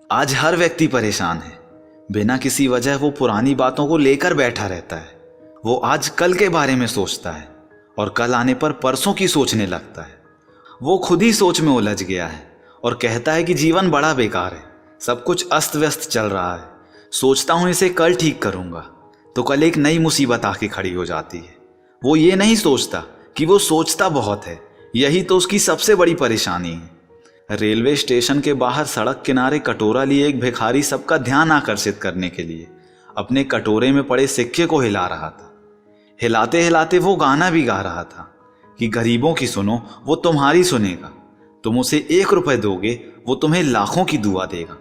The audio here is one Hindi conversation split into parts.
आज हर व्यक्ति परेशान है। बिना किसी वजह वो पुरानी बातों को लेकर बैठा रहता है। वो आज कल के बारे में सोचता है और कल आने पर परसों की सोचने लगता है। वो खुद ही सोच में उलझ गया है और कहता है कि जीवन बड़ा बेकार है, सब कुछ अस्त व्यस्त चल रहा है। सोचता हूँ इसे कल ठीक करूँगा तो कल एक नई मुसीबत आके खड़ी हो जाती है। वो ये नहीं सोचता कि वो सोचता बहुत है, यही तो उसकी सबसे बड़ी परेशानी है। रेलवे स्टेशन के बाहर सड़क किनारे कटोरा लिए एक भिखारी सबका ध्यान आकर्षित करने के लिए अपने कटोरे में पड़े सिक्के को हिला रहा था। हिलाते हिलाते वो गाना भी गा रहा था कि गरीबों की सुनो वो तुम्हारी सुनेगा, तुम उसे 1 रुपए दोगे वो तुम्हें लाखों की दुआ देगा।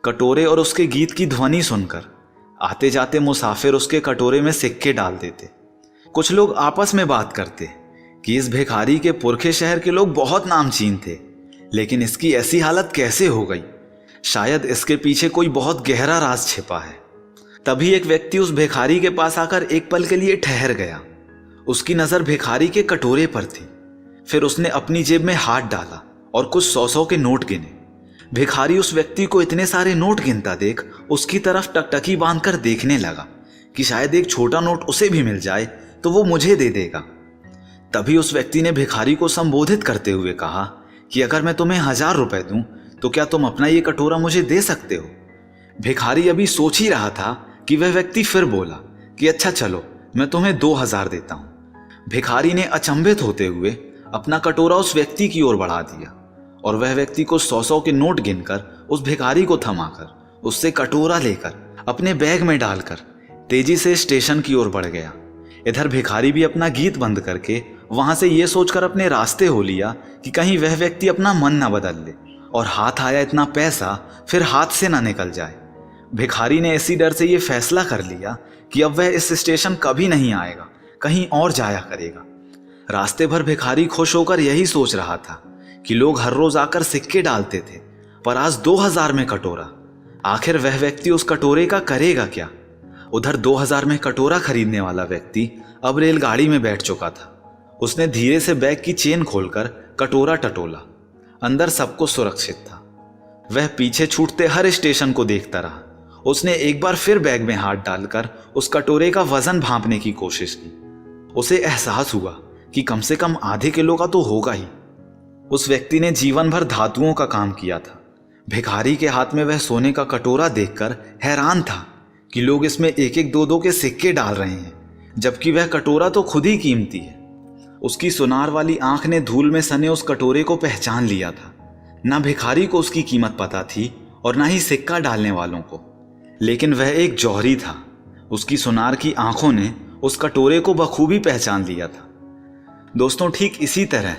कटोरे और उसके गीत की ध्वनि सुनकर आते जाते मुसाफिर उसके कटोरे में सिक्के डाल देते। कुछ लोग आपस में बात करते कि इस भिखारी के पुरखे शहर के लोग बहुत नामचीन थे, लेकिन इसकी ऐसी हालत कैसे हो गई? शायद इसके पीछे कोई बहुत गहरा राज छिपा है। तभी एक व्यक्ति उस भिखारी के पास आकर एक पल के लिए ठहर गया। उसकी नजर भिखारी के कटोरे पर थी। फिर उसने अपनी जेब में हाथ डाला और कुछ 100-100 के नोट गिने। भिखारी उस व्यक्ति को इतने सारे नोट गिनता देख उसकी तरफ टकटकी बांधकर देखने लगा कि शायद एक छोटा नोट उसे भी मिल जाए तो वो मुझे दे देगा। तभी उस व्यक्ति ने भिखारी को संबोधित करते हुए कहा कि अगर मैं तुम्हें 1000 रुपए दूं तो क्या तुम अपना ये कटोरा मुझे दे सकते हो? भिखारी अभी सोच ही रहा था कि वह व्यक्ति फिर बोला कि अच्छा चलो मैं तुम्हें 2000 देता हूं। भिखारी ने अचंभित होते हुए अपना कटोरा उस व्यक्ति की ओर बढ़ा दिया और वह व्यक्ति को 100-100 के नोट गिनकर उस भिखारी को थमाकर उससे कटोरा लेकर अपने बैग में डालकर तेजी से स्टेशन की ओर बढ़ गया। इधर भिखारी भी अपना गीत बंद करके वहां से यह सोचकर अपने रास्ते हो लिया कि कहीं वह व्यक्ति अपना मन ना बदल ले और हाथ आया इतना पैसा फिर हाथ से ना निकल जाए। भिखारी ने इसी डर से यह फैसला कर लिया कि अब वह इस स्टेशन कभी नहीं आएगा, कहीं और जाया करेगा। रास्ते भर भिखारी खुश होकर यही सोच रहा था कि लोग हर रोज आकर सिक्के डालते थे, पर आज 2000 में कटोरा। आखिर वह व्यक्ति उस कटोरे का करेगा क्या? उधर 2000 में कटोरा खरीदने वाला व्यक्ति अब रेलगाड़ी में बैठ चुका था। उसने धीरे से बैग की चेन खोलकर कटोरा टटोला। अंदर सब कुछ सुरक्षित था। वह पीछे छूटते हर स्टेशन को देखता रहा। उसने एक बार फिर बैग में हाथ डालकर उस कटोरे का वजन भांपने की कोशिश की। उसे एहसास हुआ कि कम से कम आधे किलो का तो होगा ही। उस व्यक्ति ने जीवन भर धातुओं का काम किया था। भिखारी के हाथ में वह सोने का कटोरा देखकर हैरान था कि लोग इसमें 1-1, 2-2 के सिक्के डाल रहे हैं, जबकि वह कटोरा तो खुद ही कीमती है। उसकी सुनार वाली आंख ने धूल में सने उस कटोरे को पहचान लिया था। ना भिखारी को उसकी कीमत पता थी और ना ही सिक्का डालने वालों को, लेकिन वह एक जौहरी था। उसकी सुनार की आंखों ने उस कटोरे को बखूबी पहचान लिया था। दोस्तों, ठीक इसी तरह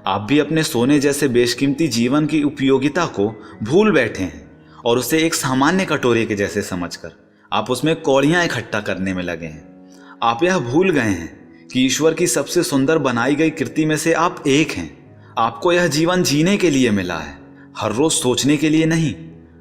आप भी अपने सोने जैसे बेशकीमती जीवन की उपयोगिता को भूल बैठे हैं और उसे एक सामान्य कटोरे के जैसे समझकर आप उसमें कौड़ियां इकट्ठा करने में लगे हैं। आप यह भूल गए हैं कि ईश्वर की सबसे सुंदर बनाई गई कृति में से आप एक हैं। आपको यह जीवन जीने के लिए मिला है, हर रोज सोचने के लिए नहीं।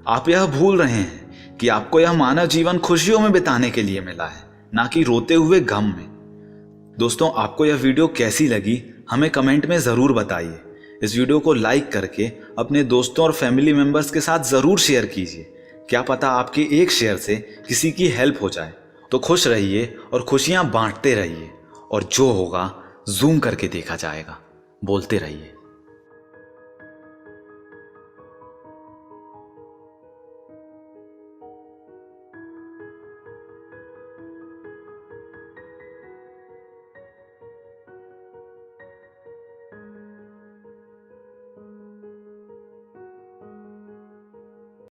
आप यह भूल रहे हैं कि आपको यह मानव जीवन खुशियों में बिताने के लिए मिला है, ना कि रोते हुए गम में। दोस्तों, आपको यह वीडियो कैसी लगी हमें कमेंट में ज़रूर बताइए। इस वीडियो को लाइक करके अपने दोस्तों और फैमिली मेंबर्स के साथ ज़रूर शेयर कीजिए। क्या पता आपके एक शेयर से किसी की हेल्प हो जाए। तो खुश रहिए और खुशियां बांटते रहिए, और जो होगा जूम करके देखा जाएगा। बोलते रहिए।